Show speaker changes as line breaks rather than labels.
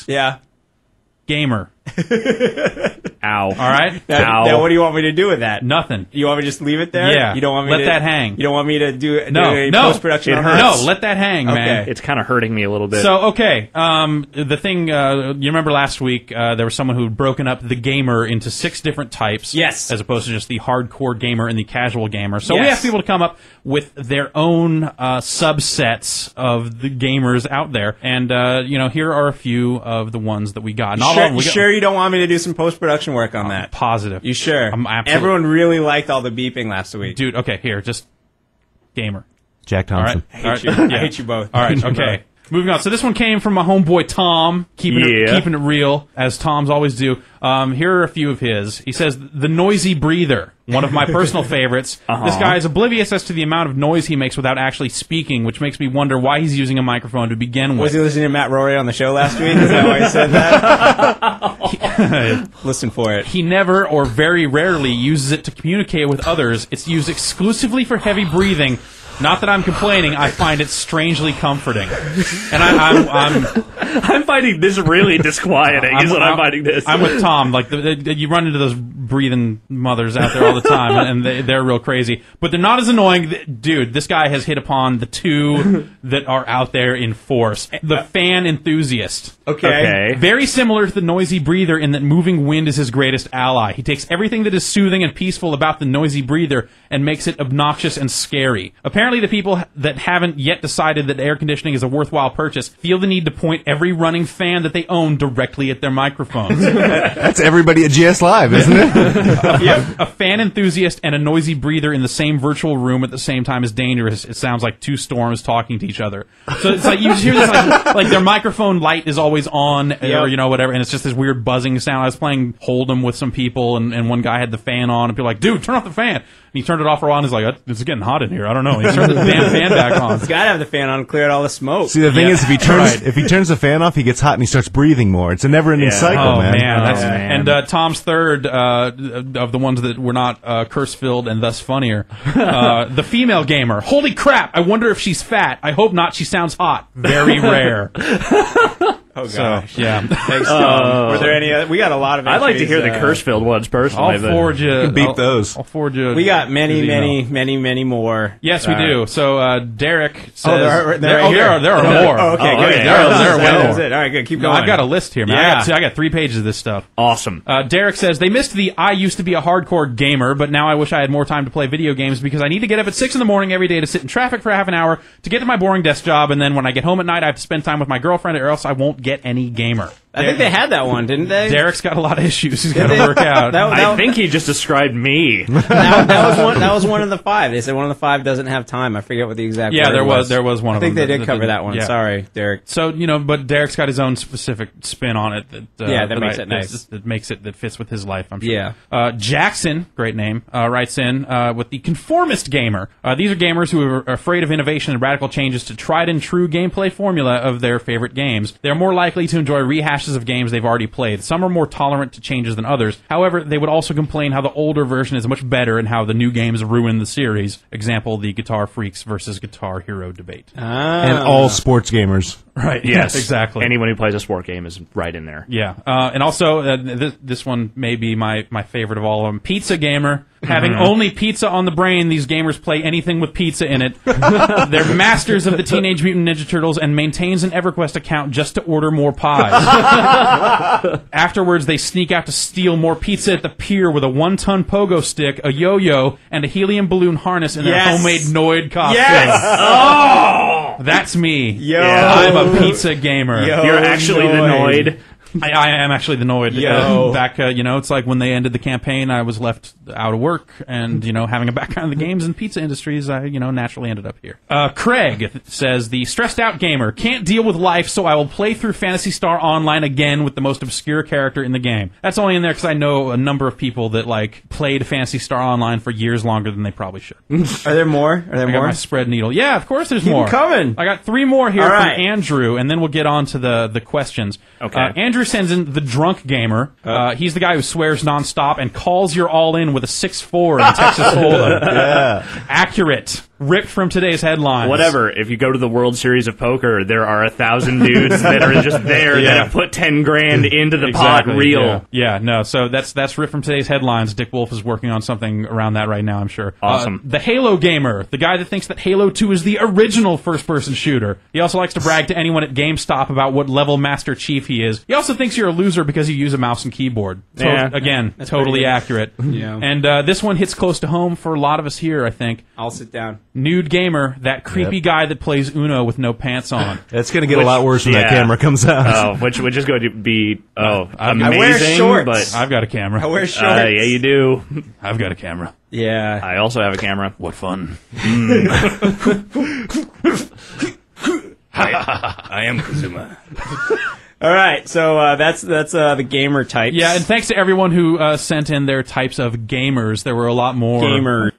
Yeah.
Gamer.
Ow.
All right?
Now, what do you want me to do with that?
Nothing.
You want me to just leave it there?
Yeah.
You don't want me
let
to
that hang.
You don't want me to do
no,
post-production on
No, let that hang, man.
It's kind of hurting me a little bit.
So, okay, the thing, you remember last week, there was someone who had broken up the gamer into 6 different types.
Yes.
As opposed to just the hardcore gamer and the casual gamer. So we
Yes.
asked people to come up with their own subsets of the gamers out there. And, here are a few of the ones that we got. Not all of them.
You sure you don't want me to do some post-production work on that?
Positive.
You sure?
I'm absolutely.
Everyone really liked all the beeping last week.
Dude, okay, here, just gamer.
Jack Thompson.
I hate you. I hate you both.
All right, okay. Moving on. So this one came from my homeboy Tom, keeping it real, as Toms always do. Here are a few of his. He says, the noisy breather, one of my personal favorites. This guy is oblivious as to the amount of noise he makes without actually speaking, which makes me wonder why he's using a microphone to begin with.
Was he listening to Matt Rory on the show last week? Is that why he said that? Listen for it.
He never or very rarely uses it to communicate with others. It's used exclusively for heavy breathing. Not that I'm complaining, I find it strangely comforting. And
I'm finding this really disquieting, is what I'm finding this.
I'm with Tom. Like, you run into those breathing mothers out there all the time, and they're real crazy. But they're not as annoying. Dude, this guy has hit upon the 2 that are out there in force. The fan enthusiast.
Okay.
Very similar to the noisy breather in that moving wind is his greatest ally. He takes everything that is soothing and peaceful about the noisy breather and makes it obnoxious and scary. Apparently, the people that haven't yet decided that air conditioning is a worthwhile purchase feel the need to point every running fan that they own directly at their microphones.
That's everybody at GS Live, isn't it?
A fan enthusiast and a noisy breather in the same virtual room at the same time is dangerous. It sounds like 2 storms talking to each other. So it's like you hear this like their microphone light is always on, or whatever, and it's just this weird buzzing sound. I was playing Hold'em with some people, and one guy had the fan on, and people were like, "Dude, turn off the fan." And he turned it off for a while, and he's like, "It's getting hot in here. I don't know." He turned the damn fan back on.
He's got to have the fan on to clear out all the smoke.
See, the thing is, if he turns the fan off, he gets hot and he starts breathing more. It's a never-ending cycle,
oh,
man.
And Tom's third of the ones that were not curse-filled and thus funnier. The female gamer. Holy crap! I wonder if she's fat. I hope not. She sounds hot. Very rare.
Oh, gosh.
So, yeah.
Thanks, Tom. Were there any other? We got a lot of
I'd like to hear the curse-filled ones personally.
I'll forward you.
Beat those.
I'll forward you.
We got many more.
Yes, we do. So, Derek says...
there are
more.
Oh, okay, good.
There are way more.
That's it. All right, good. Keep going.
I've got a list here, man.
Yeah.
I got 3 pages of this stuff.
Awesome.
Derek says, they missed the I used to be a hardcore gamer, but now I wish I had more time to play video games because I need to get up at 6 in the morning every day to sit in traffic for half an hour to get to my boring desk job, and then when I get home at night, I have to spend time with my girlfriend or else I won't get any gamer.
I think they had that one, didn't they?
Derek's got a lot of issues he's got to work out.
I think he just described me.
that was one of the 5. They said one of the 5 doesn't have time. I forget what the exact word was.
there was one of them.
I think they did cover that one.
Yeah.
Sorry, Derek.
So, but Derek's got his own specific spin on it. That
makes it nice.
That fits with his life, I'm sure.
Yeah.
Jackson, great name, writes in with the conformist gamer. These are gamers who are afraid of innovation and radical changes to tried and true gameplay formula of their favorite games. They're more likely to enjoy rehashes of games they've already played. Some are more tolerant to changes than others. However, they would also complain how the older version is much better and how the new games ruin the series. Example, the Guitar Freaks versus Guitar Hero debate.
And all sports gamers.
Right.
Yes,
exactly.
Anyone who plays a sport game is right in there.
Yeah. And also, this one may be my favorite of all of them. Pizza gamer. Having only pizza on the brain, these gamers play anything with pizza in it. They're masters of the Teenage Mutant Ninja Turtles and maintains an EverQuest account just to order more pies. Afterwards, they sneak out to steal more pizza at the pier with a 1-ton pogo stick, a yo-yo, and a helium balloon harness in their homemade Noid costume.
Yes!
Oh! That's me.
Yo!
I'm a pizza gamer.
Yo,
You're actually the Noid.
I am actually the Noid.
Yo.
Back, it's like when they ended the campaign, I was left out of work, and, having a background in the games and pizza industries, I, naturally ended up here. Craig says, the stressed-out gamer can't deal with life, so I will play through Phantasy Star Online again with the most obscure character in the game. That's only in there because I know a number of people that, played Phantasy Star Online for years longer than they probably should.
Are there more?
I got my spread needle. Yeah, of course there's more.
Keep coming.
I got 3 more here
right.
from Andrew, and then we'll get on to the questions.
Okay.
Andrew sends in the drunk gamer. He's the guy who swears nonstop and calls your all in with a 6'4" in Texas Hold'em.
Yeah.
Accurate. ripped from today's headlines.
Whatever. If you go to the World Series of Poker, there are 1,000 dudes that are just there that have put 10 grand into the pot real.
Yeah, no. So that's ripped from today's headlines. Dick Wolf is working on something around that right now, I'm sure.
Awesome.
The Halo gamer, the guy that thinks that Halo 2 is the original first-person shooter. He also likes to brag to anyone at GameStop about what level Master Chief he is. He also thinks you're a loser because you use a mouse and keyboard. Again, totally accurate.
Yeah.
And this one hits close to home for a lot of us here, I think.
I'll sit down.
Nude gamer, that creepy guy that plays Uno with no pants on.
It's going to get a lot worse when that camera comes out.
Oh, which is going to be amazing.
I wear shorts.
But
I've got a camera.
I wear shorts.
yeah, you do.
I've got a camera.
Yeah.
I also have a camera.
What fun.
I am Kazuma.
All right, so that's the gamer types.
Yeah, and thanks to everyone who sent in their types of gamers. There were a lot more.
Gamer.